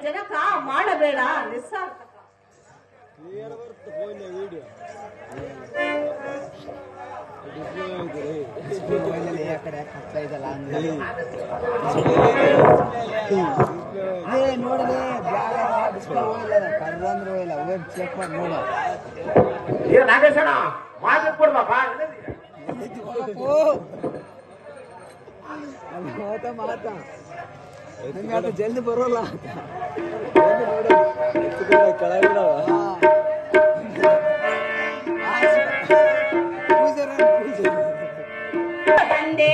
ಜನಕ ಮಾಡಬೇಡ ನಿಸ್ಸಾರ್ಥಕ. ಚೆಕ್ ಮಾಡಿ ನೋಡ ನಾಗೇಶಣ ಮಾತು ಕೊಡ್ಬಪ್ಪ ಮಾತಾ ನಂಗೆ ಅದು ಜಲ್ದಿ ಬರೋಲ್ಲ ತಂದೆ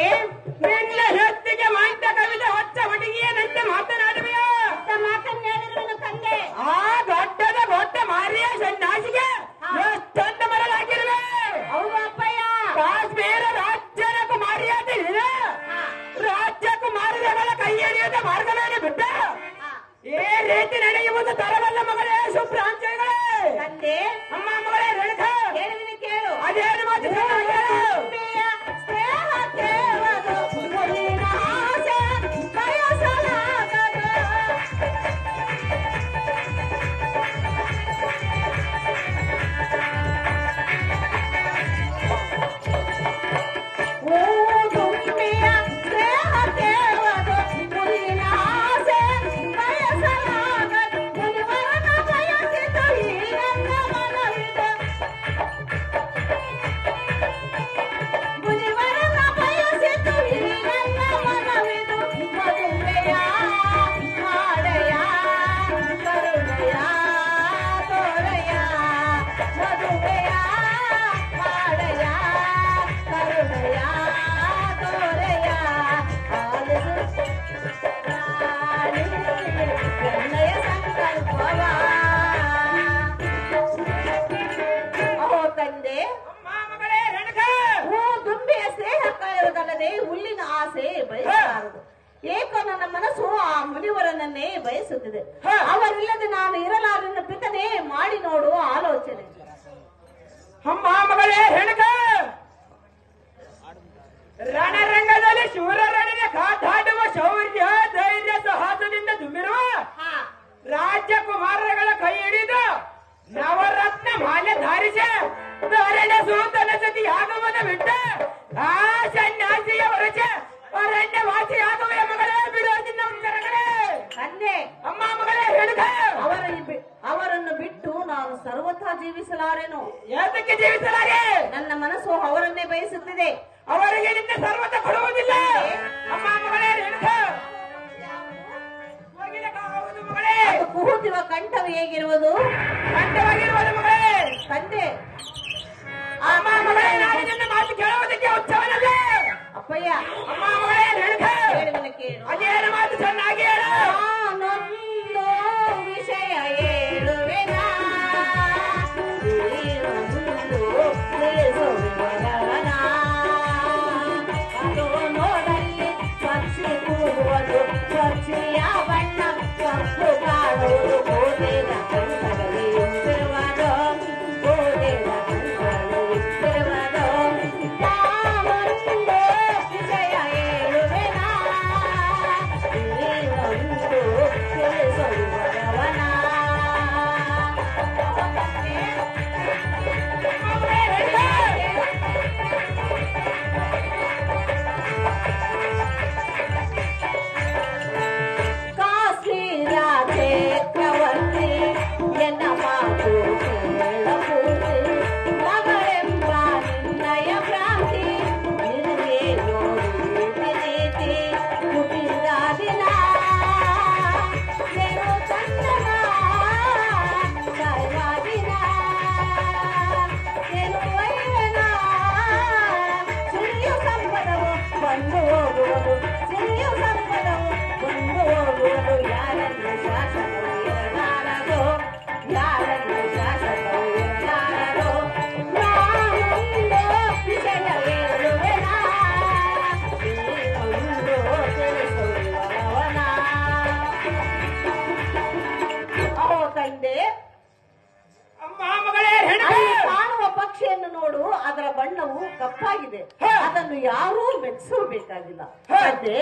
ಎಲ್ಲ ಹೊತ್ತಿಗೆ ಮಾಂತ ಕವಿತೆ ಹೊಚ್ಚ ಹುಡುಗಿಯನಂತೆ ಮಾತನಾಡುವೆಯೋ ಮಾತನಾಡಿರುವನು ತಂದೆ. ಆ ದೊಡ್ಡದ ದೊಡ್ಡ ಮಾರಿಯ ಸನ್ಯಾಸಿಗೆ ಎಷ್ಟೊಂದು ಮರಳಾಗಿರುವೆ. ಹೌದು ಅಪ್ಪಯ್ಯ. ಕಾಶ್ಮೀರ ರಾಜ್ಯದ ಕುಮಾರಿಯಾದ ರಾಜ್ಯ ಕುಮಾರಿಗಳ ಕೈ ಹಿಡಿಯದ ಮಾರ್ಗವೇನು ಬಿಟ್ಟ ಈ ರೀತಿ ನಡೆಯುವುದು ತರವಲ್ಲ ಮಗಳೇ ಸುಪ್ರಾಂಚಗಳೇ. ತಂದೆ ಅಮ್ಮ ಮಗಳೇ ರೇಖಾ ಹೇಳುವಿನ ಕೇಳು. ಅದೇನು ಮಾತು ಹುಲ್ಲಿನ ಆಸೆ ಬಯಸಬಾರದು. ಏಕೋ ನನ್ನ ಮನಸ್ಸು ಆ ಮುನಿವರನನ್ನೇ ಬಯಸುತ್ತಿದೆ. ಅವರಿಲ್ಲದೆ ನಾನು ಇರಲಾರನ್ನ ಪಿತನೆ ಮಾಡಿ ನೋಡು ಆಲೋಚನೆ. ಅಮ್ಮ ಮಗಳೇ ಹೆಣಕ ರಣರಂಗದಲ್ಲಿ ಶೂರರಣಿನ ಕಾದಾಡುವ ಶೌರ್ಯ ಧೈರ್ಯ ಸಾಹಸದಿಂದ ತುಂಬಿರುವ ರಾಜಕುಮಾರಗಳ ಕೈ ಹಿಡಿದು ನವರತ್ನ ಮಾಲೆ ಧಾರಿಸಿ ಧಾರಣ ಸೂತನ ಜೊತೆ ಆಗುವುದ ಬಿಟ್ಟ ಆ ಸನ್ಯಾಸಿಯ ಹೊರಚ ಅರಣ್ಯ ವಾಸಿಯಾಗುವ ಮಗಳೇ ಬಿಡೋದಿನ ಉತ್ತರಗಳೇ. ತಂದೆ ಅಮ್ಮ ಮಗಳೇ ಹೇಳಿದ ಅವರನ್ನು ಬಿಟ್ಟು ನಾನು ಸರ್ವಥಾ ಜೀವಿಸಲಾರೆನು. ಯಾತಕ್ಕೆ ಜೀವಿಸಲಾರೆ? ನನ್ನ ಮನಸ್ಸು ಅವರನ್ನೇ ಬಯಸುತ್ತಿದೆ. ಅವರಿಗೆ ನಿನ್ನ ಸರ್ವಥ ಕೊಡುವುದಿಲ್ಲ. ಅಮ್ಮ ಮಗಳೇ ಹೇಳಿದ ಕೂಗುತ್ತಿರುವ ಕಂಠವು ಹೇಗಿರುವುದು? ಕಂಠವಾಗಿರುವುದು ಮಗಳೇ. ತಂದೆ ಅಮ್ಮ ಮಗಳೇ ನಾಡಿನ ಮಾತು ಕೇಳುವುದಕ್ಕೆ ಉತ್ಸವನಲ್ಲ. ಅಪ್ಪಯ್ಯ ಅಮ್ಮ ಮಗಳೇ ಹೇಳಿದ ಕೇಳು. ಅದೇನು ಮಾತು ಚೆನ್ನಾಗಿ ಹೇಳು. ನಾನೊಂದು ವಿಷಯ ಹೇಳುವೆನ ಅದು ನೋಡಲ್ಲಿ ಪಕ್ಷಿ ಕೂಗುವುದು ಪಕ್ಷಿಯ ಬಣ್ಣ ಕಪ್ಪು ಕಾಣುವುದು ಗೋಧೆಯ ಕಣ್ಣಲ್ಲಿ ಇಟ್ಟಿರುವುದು ಗೋಧೆಯ ಕಣ್ಣಲ್ಲಿ ಇಟ್ಟಿರುವುದು. ನಾನೊಂದು ವಿಷಯ ಹೇಳುವೆನ ನೀನೊಂದು ತಿಳಿಸುವವನ. ಕಾಶ್ಮೀರ ಚಕ್ರವರ್ತಿ ಎನ್ನ ಮಾತು ಕೇಳಬಹುದು. ಮಗಳೆಂಬ ನಿನ್ನಯ ಭ್ರಾಂತಿ ನಿನಗೆ ನೋಡುತ್ತಿ ನೀತಿ ಹುಟ್ಟಿದ ದಿನ ಏನು ಚಂದನ ಸರ್ವದಿನ ಏನು ವೈರನ ಸಿರಿಯ ಸಂಪದವು ಬಂದು ಹೋಗುವುದು ಸಿರಿಯ ಸಂಪದವು ಬಂದು ಹೋಗುವುದು. ಯಾರನ್ನು ಶಾಸಕರು ಇರಲಾರದು ಯಾರನ್ನು ಶಾಸಕರು ಇರಲಾರದು. ನಾನೊಂದು ವಿಷಯ ಹೇಳುವೆನ ನೀನೊಂದು ತಿಳಿಸುವವನ. ಓ ತಂದೆ ಅಮ್ಮ ಮಗಳೇ ಕಾಣುವ ಪಕ್ಷಿಯನ್ನು ನೋಡು. ಅದರ ಬಣ್ಣವು ಕಪ್ಪಾಗಿದೆ. ಅದನ್ನು ಯಾರೂ ಮೆಚ್ಚಿಸಬೇಕಾಗಿಲ್ಲ. ಅದೇ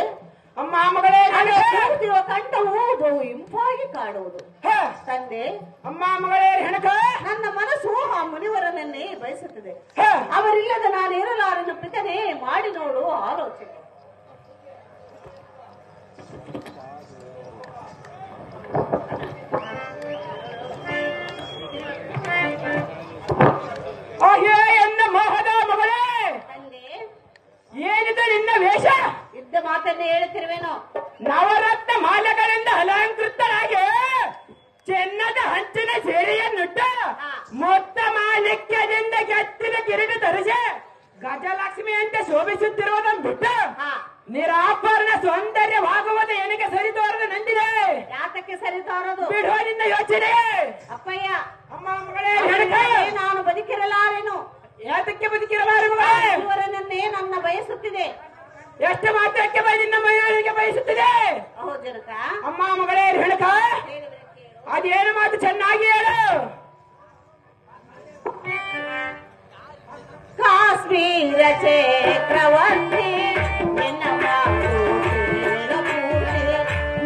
ಅಮ್ಮ ಮಗಳೇ ಕೂಗುತ್ತಿರುವ ಕಂಠವು ಇಂಪಾಗಿ ಕಾಡುವುದು. ತಂದೆ, ಅಮ್ಮ ಮಗಳೇ ಹೆಣಕ ನನ್ನ ಮನಸ್ಸು ಆ ಮುನಿವರನನ್ನೇ ಬಯಸುತ್ತದೆ. ಅವರಿಲ್ಲದ ನಾನು ಇರಲಾರನ್ನು ಪಿತನೆ ಮಾಡಿ ನೋಡು ಆಲೋಚನೆ. ಎನ್ನ ಮೋಹದ ಮಗಳೇ, ತಂದೆ, ಏನಿದೆ ನಿನ್ನ ವೇಷ? ಇದ್ದ ಮಾತನ್ನೇ ಹೇಳುತ್ತಿರುವೇನೋ. ನವರತ್ನ ಮಾಲೆಗಳಿಂದ ಅಲಂಕೃತರಾಗಿ ಚಿನ್ನದ ಹಂಚಿನ ಸೀರೆಯನ್ನುಟ್ಟು ಮೊತ್ತ ಮಾಲಿಕ್ಯದಿಂದ ಕೆತ್ತಿನ ಕಿರೀಟ ಧರಿಸಿ ಗಜಲಕ್ಷ್ಮಿಯಂತೆ ಶೋಭಿಸುತ್ತಿರುವುದನ್ನು ಬಿಟ್ಟು ನಿರಾಭರಣ ಸೌಂದರ್ಯವಾಗುವುದು ಏನಕ್ಕೆ ಸರಿ ತೋರದು ನಂದಿದೆ? ಯಾತಕ್ಕೆ ಸರಿ ತೋರದು? ಬಿಡುವ ನಿನ್ನ ಯೋಚನೆ. ಅಪ್ಪಯ್ಯ, ಅಮ್ಮ ಮಗಳೇ, ನಾನು ಬದುಕಿರಲಾರೇನು? ಯಾತಕ್ಕೆ ಬದುಕಿರಬಾರದು? ಇವರನ್ನೇ ನನ್ನ ಬಯಸುತ್ತಿದೆ. ಎಷ್ಟು ಮಾತ್ರಕ್ಕೆ ನಿನ್ನ ಮೈಯೊಳಗೆ ಬಯಸುತ್ತಿದೆ? ಹೌದು ಜನಕ. ಅಮ್ಮ ಮಗಳೇ ಹೆಣಕ, ಅದೇನು ಮಾತು ಚೆನ್ನಾಗಿ ಹೇಳು. ಕಾಶ್ಮೀರ ಚಕ್ರವರ್ತಿ ನಿನ್ನ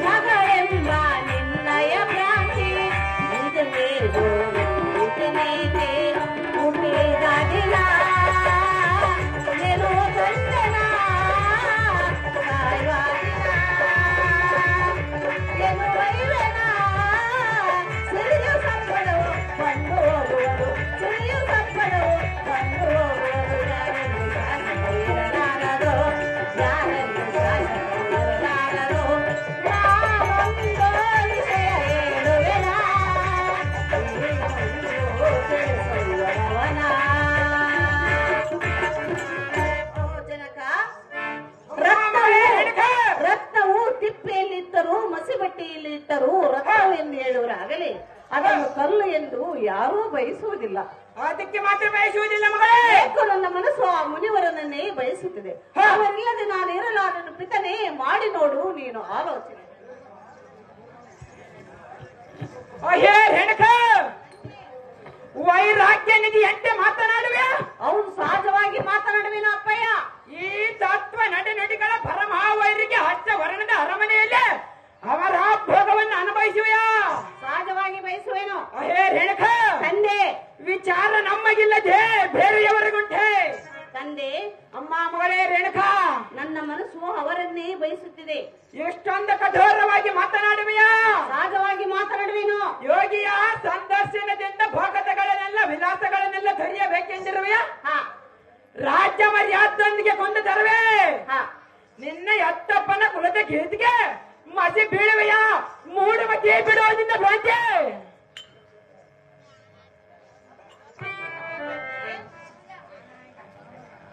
ಮಗಳೆಂಬ ನಿನ್ನಯ ಭ್ರಾಂತಿ ಹುಟ್ಟಿದಾಗಿಲ್ಲ ಗೆಲುವ ಗಂಡನ ಕಾಯುವಾಗಿಲ್ಲ ಗೆಲುವೈವನ ಸಿರಿಯು ಸಂಪಡವು ಬಂದು ಹೋಗುವುದು ಸಿರಿಯು ಸಂಪಡವು ಬಂದು ಹೋಗುವುದು ಇರಲಾರದು ಯಾರನ್ನು ಇರಲಾರದು ನಾವೊಂದು ವಿಷಯ ಹೇಳುವೆನ ಜನಕ. ರತ್ನವು ತಿಪ್ಪೆಯಲ್ಲಿಟ್ಟರೂ ಮಸಿಬಟ್ಟೆಯಲ್ಲಿ ಇಟ್ಟರೂ ರತ್ನವೆಂದು ಹೇಳುವರಾಗಲಿ ಅದನ್ನು ಕಲ್ಲು ಎಂದು ಯಾರೂ ಬಯಸುವುದಿಲ್ಲ. ಅದಕ್ಕೆ ಮಾತ್ರ ಬಯಸುವುದಿಲ್ಲ ಮಗಳೇ. ಯಾಕೋ ನನ್ನ ಮನಸ್ಸು ಆ ಮುನಿವರನನ್ನೇ ಬಯಸುತ್ತಿದೆ. ಅವರಿಲ್ಲದೆ ನಾನು ಇರಲಾರನ್ನು ಪಿತನೆ ಮಾಡಿ ನೋಡು ನೀನು ಆಲೋಚನೆ. ಹೆಣಕ ವೈರಾಗ್ಯ ನಿಧಿಯಂತೆ ಮಾತನಾಡುವೆ. ಅವನು ಸಹಜವಾಗಿ ಮಾತನಾಡುವೇನೋ ಅಪ್ಪಯ್ಯ. ಈ ತತ್ವ ನಡೆ ಪರಮಹಾವೈರಿಗೆ ಹಚ್ಚ ವರ್ಣದ ಅರಮನೆಯಲ್ಲಿ ಅವರ ಭೋಗವನ್ನು ಅನುಭವಿಸುವೆಯಾ? ಸಹಜವಾಗಿ ಬಯಸುವೇನೋ. ಹೆಣಕ ತಂದೆ, ವಿಚಾರ ನಮ್ಮಗಿಲ್ಲದೆ ಬೇರೆಯವರಿಗುಂಟೆ. ತಂದೆ, ಅಮ್ಮ ಮಗಳೇ ರೇಣುಕಾ, ನನ್ನ ಮನಸ್ಸು ಅವರನ್ನೇ ಬಯಸುತ್ತಿದೆ. ಎಷ್ಟೊಂದು ಕಠೋರವಾಗಿ ಮಾತನಾಡುವೆಯಾ? ಸಹಜವಾಗಿ ಮಾತನಾಡುವೇನೋ. ಯೋಗಿಯ ಸಂದರ್ಶನದಿಂದ ಭೋಗತಗಳನ್ನೆಲ್ಲ ವಿಲಾಸಗಳನ್ನೆಲ್ಲ ಕರೆಯಬೇಕೆಂದಿರುವೆಯಾ? ರಾಜ್ಯ ಮರ್ಯಾದೊಂದಿಗೆ ಕೊಂದು ತರುವೆ. ನಿನ್ನ ಎತ್ತಪ್ಪನ ಕುಲದ ಕೀರ್ತಿಗೆ ಮಸಿ ಬೀಳುವೆಯಾ? ಮೂಡು ಮತಿ ಬಿಡುವುದಿಲ್ಲ ಭ್ರಾಂತಿ.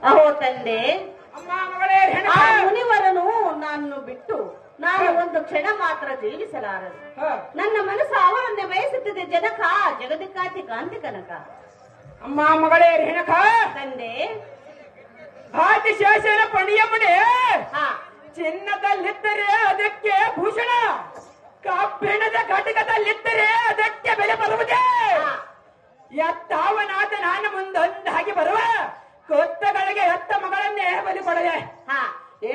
ಅಹೋ ತಂದೆ, ಅಮ್ಮ ಮಗಳೇ ಆ ಮುನಿವರನು ನಾನು ಬಿಟ್ಟು ನಾನು ಒಂದು ಕ್ಷಣ ಮಾತ್ರ ಜೀವಿಸಲಾರದು. ನನ್ನ ಮನಸ್ಸು ಅವರನ್ನೇ ಬಯಸುತ್ತಿದೆ ಜನಕ, ಜಗದಿಕ್ಕಾತಿ ಕಾಂತಿ ಕನಕ. ಅಮ್ಮ ಮಗಳೇ ರೇಣುಕ, ತಂದೆ, ಆದಿಶೇಷನ ಪಣಿಯ ಮುಡಿ ಚಿನ್ನದಲ್ಲಿದ್ದರೆ ಅದಕ್ಕೆ ಭೂಷಣ, ಕಬ್ಬಿಣದ ಘಟಕದಲ್ಲಿದ್ದರೆ ಅದಕ್ಕೆ ಬೆಲೆ ಬರುವುದೇ? ಎತ್ತಾವನಾದ ನಾನು ಮುಂದೊಂದಾಗಿ ಬರುವ ಕೊತ್ತಗಳಿಗೆ ಎತ್ತ ಮಗಳನ್ನೇ ಬಲಿ ಕೊಡದೆ.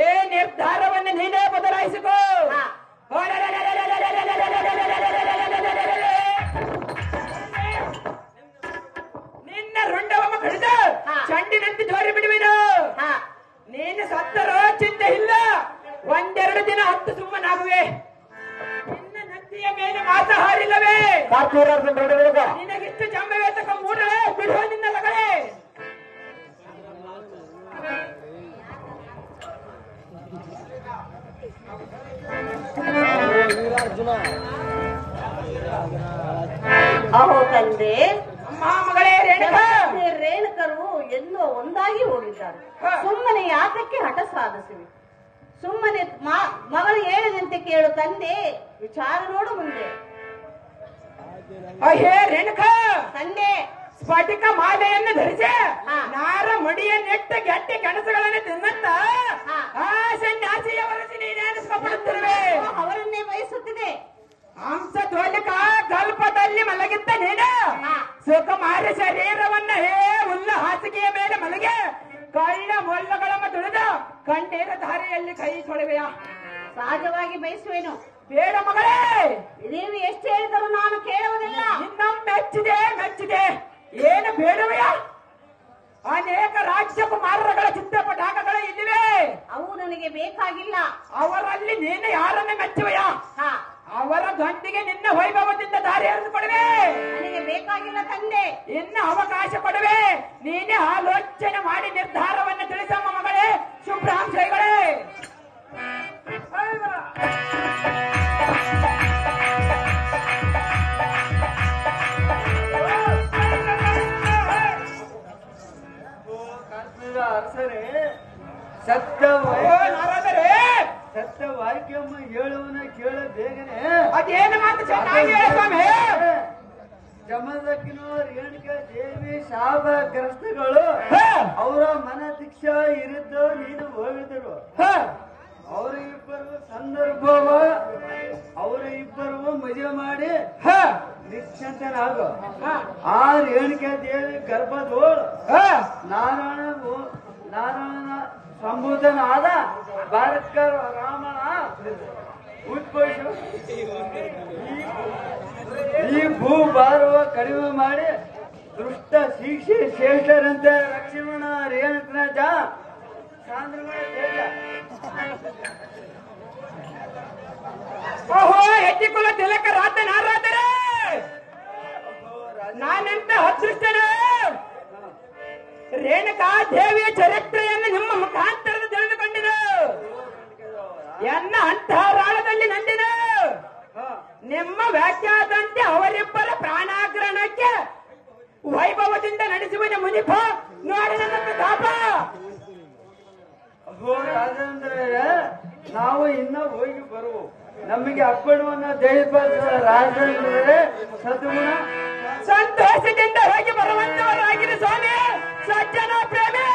ಏ ನಿರ್ಧಾರವನ್ನು ನೀನೇ ಬದಲಾಯಿಸಿಕೋ. ನಿನ್ನ ರುಂಡವಮ್ಮ ಕಡಿದು ಚಂಡಿನಂತೆ ಜೋರಿ ಬಿಡುವೆನು. ನೀನು ಸತ್ತರೋ ಚಿಂತೆ ಇಲ್ಲ, ಒಂದೆರಡು ದಿನ ಹತ್ತು ಸುಮ್ಮನಾಗುವೆ. ನಿನ್ನ ನತ್ತಿಯ ಮೇಲೆ ಮಾಂಸಾಹಾರಿಲ್ಲವೇ? ನಿನಗಿಷ್ಟು ಜಂಬವೇತಕ ಮೂಡಲೇ ಬಿಡುವ ನಿನ್ನ ಲಗಳೇ. ಅಹೋ ತಂದೆ, ಅಮ್ಮ ಮಗಳೇ ರೇಣುಕಾ, ರೇಣುಕರು ಎಲ್ಲೋ ಒಂದಾಗಿ ಹೋಗಿದ್ದಾರೆ. ಸುಮ್ಮನೆ ಯಾತಕ್ಕೆ ಹಠ ಸಾಧಿಸಿವೆ? ಸುಮ್ಮನೆ ಮಗಳು ಹೇಳಿದಂತೆ ಕೇಳು ತಂದೆ, ವಿಚಾರ ನೋಡು ಮುಂದೆ. ಹೇ ರೇಣುಕಾ, ತಂದೆ, ಸ್ಫಟಿಕ ಮಾಲೆಯನ್ನು ಧರಿಸಿ ನಾರ ಮುಡಿಯನ್ನಿಟ್ಟ ಗಟ್ಟಿ ಕನಸುಗಳನ್ನು ತಿನ್ನಂತ ಆ ಸನ್ಯಾಸಿಯ ವರಸಿ ನೀನೇನಿಸ್ಕೊಬಿಡುತ್ತಿರುವೆ. ಅವರನ್ನೇ ಬಯಸುತ್ತಿದೆ. ಹಂಸ ಧ್ವಲಿಕ ಕಲ್ಪದಲ್ಲಿ ಮಲಗಿದ್ದ ನೀನು ಸುಕುಮಾರ ಶರೀರವನ್ನ ಹುಲ್ಲ ಹಾಸಿಗೆಯ ಮೇಲೆ ಮಲಗಿ ಕಳ್ಳ ಮೊಲ್ಲಗಳನ್ನು ತುಳಿದು ಕಣ್ಣೀರ ಧಾರೆಯಲ್ಲಿ ಕೈ ತೊಳೆವೆಯ. ಸಹಜವಾಗಿ ಬಯಸುವೆನು. ಬೇಡ ಮಗಳೇ, ನೀವು ಎಷ್ಟು ಹೇಳಿದರೂ ನಾನು ಕೇಳುವುದಿಲ್ಲ. ಇನ್ನೊಮ್ಮೆ ಮೆಚ್ಚಿದೆ ಏನು ಬೇಡವೆಯ? ಅನೇಕ ರಾಜ್ಯಕುಮಾರಗಳ ಚಿತ್ರಪಟಾಕಗಳು ಇಲ್ಲಿವೆ. ಅವು ನನಗೆ ಬೇಕಾಗಿಲ್ಲ. ಅವರಲ್ಲಿ ನೀನು ಯಾರನ್ನ ಮೆಚ್ಚುವೆಯ? ಹಾ, ಅವರ ಗಂಟಿಗೆ ನಿನ್ನ ವೈಭವದಿಂದ ದಾರಿ ಎರೆದುಕೊಡುವೆ. ನನಗೆ ಬೇಕಾಗಿಲ್ಲ ತಂದೆ. ಇನ್ನು ಅವಕಾಶ ಕೊಡುವೆ. ನೀನೇ ಆಲೋಚನೆ ಮಾಡಿ ನಿರ್ಧಾರವನ್ನು ತಿಳಿಸಮ್ಮ ಮಗಳೇ. ಶುಭ್ರಾಂಶಗಳೇ, ಅರಸರೇ, ಸತ್ಯವಾಕ್ಯಮ್ಮ ಹೇಳುವನ ಕೇಳ ಬೇಗನೆ. ಅದೇನು ಮಾತು ಚೆನ್ನಾಗಿ ಹೇಳು ಸ್ವಾಮಿ. ಜಮದಕ್ಕಿನೋರ್ ರೇಣುಕಾ ದೇವಿ ಶಾಪಗ್ರಸ್ತಗಳು ಅವರ ಮನ ದೀಕ್ಷಾ ಇರಿದ್ದ ನೀನು ಹೋಗಿದ್ರು. ಅವರಿಬ್ಬರು ಸಂದರ್ಭವ ಅವರಿಬ್ಬರು ಮದುವೆ ಮಾಡಿ ನಿಶ್ಚಂತನಾಗು. ಆ ರೇಣುಕಾ ದೇವಿ ಗರ್ಭದೋಳು ನಾರಾಯಣ ಸಂಬೂಧನಾದ ಭಾರತ್ಕರ್ ರಾಮನ ಉದ್ಭವಿಸು ಈ ಭೂಭಾರವ ಕಡಿಮೆ ಮಾಡಿ ದುಷ್ಟ ಶಿಕ್ಷೆ ಶ್ರೇಷ್ಠರಂತೆ ಲಕ್ಷ್ಮಣ ರೇಣುಕರಾಜ ಓಹೋ, ಹೆಜ್ಜಿಕುಲ ತಿಲಕ ರಾತನಾರಾದರೆ ನಾನೆಂತ ಅದೃಷ್ಟನ. ರೇಣುಕಾ ದೇವಿಯ ಚರಿತ್ರೆಯನ್ನು ನಿಮ್ಮ ಮುಖಾಂತರದ ತಿಳಿದುಕೊಂಡಿರು. ಎನ್ನ ಅಂತರಾಳದಲ್ಲಿ ನಂದಿನ ನಿಮ್ಮ ವ್ಯಾಖ್ಯಾತಂತೆ ಅವರಿಬ್ಬರ ಪ್ರಾಣಾಗ್ರಹಣಕ್ಕೆ ವೈಭವದಿಂದ ನಡೆಸುವ ಮುನಿಪ ನೋಡಿ ನನ್ನ ಪ್ರತಾಪ. ರಾಜೇಂದ್ರ, ನಾವು ಇನ್ನ ಹೋಗಿ ಬರುವ ನಮಗೆ ಅಪ್ಪಣವನ್ನ ದಯಪಾಲಿಸುವ ರಾಜೇಂದ್ರ ಸದ್ಗುಣ ಸಂತೋಷದಿಂದ ಹೋಗಿ ಬರುವಂತವರಾಗಿರಿ ಸ್ವಾಮಿ. ಸಜ್ಜನ ಪ್ರೇಮಿ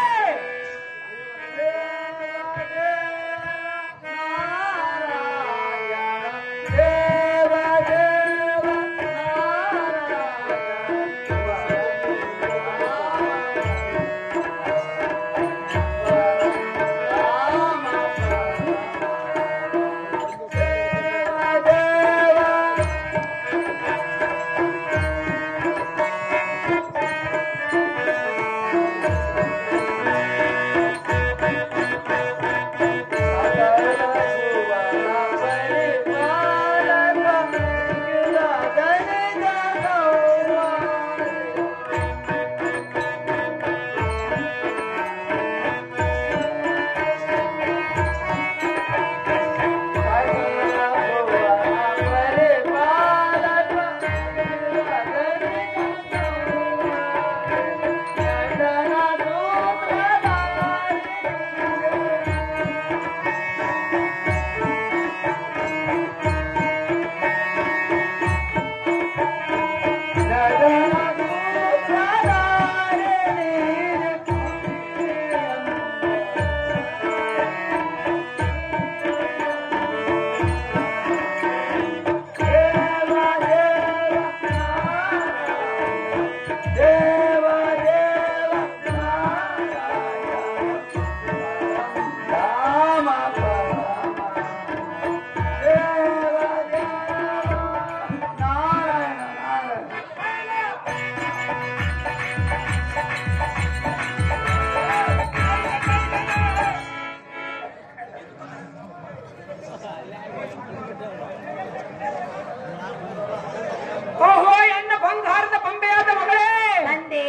ಓಹೋ, ಎನ್ನ ಬಂಗಾರದ ಬೊಂಬೆಯಾದ ಮಗಳೇ, ತಂದೆ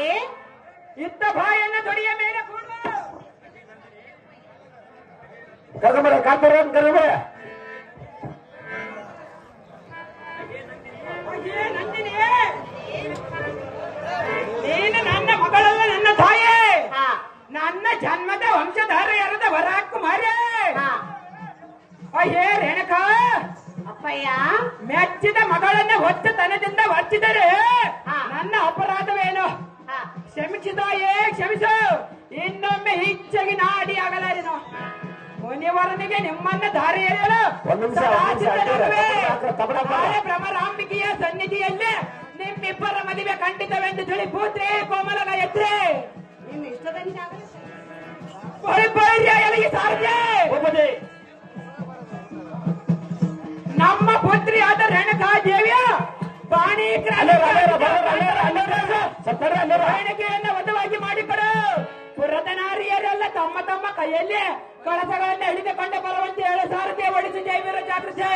ಇದ್ದ ಬಾಯನ್ನು ದೊಡಿಯ ಮೇಲೆ ಕೂಡು. ಕರ್ಕೊಂಬರ ಕಾಂತಾರ ಕರ್ಕೊಂಬರ. ನಂದಿನಿ, ನೀನು ನನ್ನ ಮಗಳಲ್ಲ, ನನ್ನ ತಾಯೇ. ಹಾ, ನನ್ನ ಜನ್ಮದ ವಂಶಧಾರೆಯರದ ವರಾಕುಮಾರಿ. ಹಾ. ಅಯ್ಯೇ ರೇಣುಕಾ, ಅಪ್ಪಯ್ಯ, ಮೆಚ್ಚಿದ ಮಗಳನ್ನ ಹೊಚ್ಚತನದಿಂದ ವರ್ಚಿದರೆ ಹಾ. ನನ್ನ ಅಪರಾಧವೇನು? ಹಾ, ಕ್ಷಮಿಸಿದಾಯೇ ಕ್ಷಮಿಸು. ಇನ್ನೊಮ್ಮೆ ಹೆಚ್ಚಾಗಿ ನಾಡಿ ಆಗಲಾರೇನು. ಮುನಿವರನಿಗೆ ನಿಮ್ಮನ್ನ ದಾರಿ ಎಳೆಯಲು ಒಂದ್ ನಿಮಿಷ, ಸದಾ ಒಂದ್ ನಿಮಿಷ, ಸಿದ್ಧನಾಗುವೆ. ತಬಡಪ್ಪ. ನಾಳೆ ಭ್ರಮರಾಂಬಿಕೆಯ ಸನ್ನಿಧಿಯಲ್ಲಿ ನಿಮ್ಮಿಬ್ಬರ ಮದುವೆ ಖಂಡಿತವೆಂದು ತಿಳಿ ಪೂತ್ರೆ ಕೋಮಲನ ಎದ್ರೆ ನಿನ್ನ ಇಷ್ಟದಂತೆ ಆಗಲಿ. ಎಲ್ಲಿಗೆ ಸಾರದೆ ಒಬ್ಬನೇ ಆದ ರೇಣುಕಾ ದೇವಿಯ ಬಾಣಿ ರೇಣುಕೆಯನ್ನ ವಧವಾಗಿ ಮಾಡಿಕೊಡು. ಪುರದ ನಾರಿಯರೆಲ್ಲ ತಮ್ಮ ತಮ್ಮ ಕೈಯಲ್ಲಿ ಕಳಸಗಳನ್ನ ಹಿಡಿದುಕೊಂಡು ಬರುವಂತೆ 7 ಸಾರಥಿ ಓಡಿಸಿ ಜೈ ವೀರ ಜಾಗೃತಿ.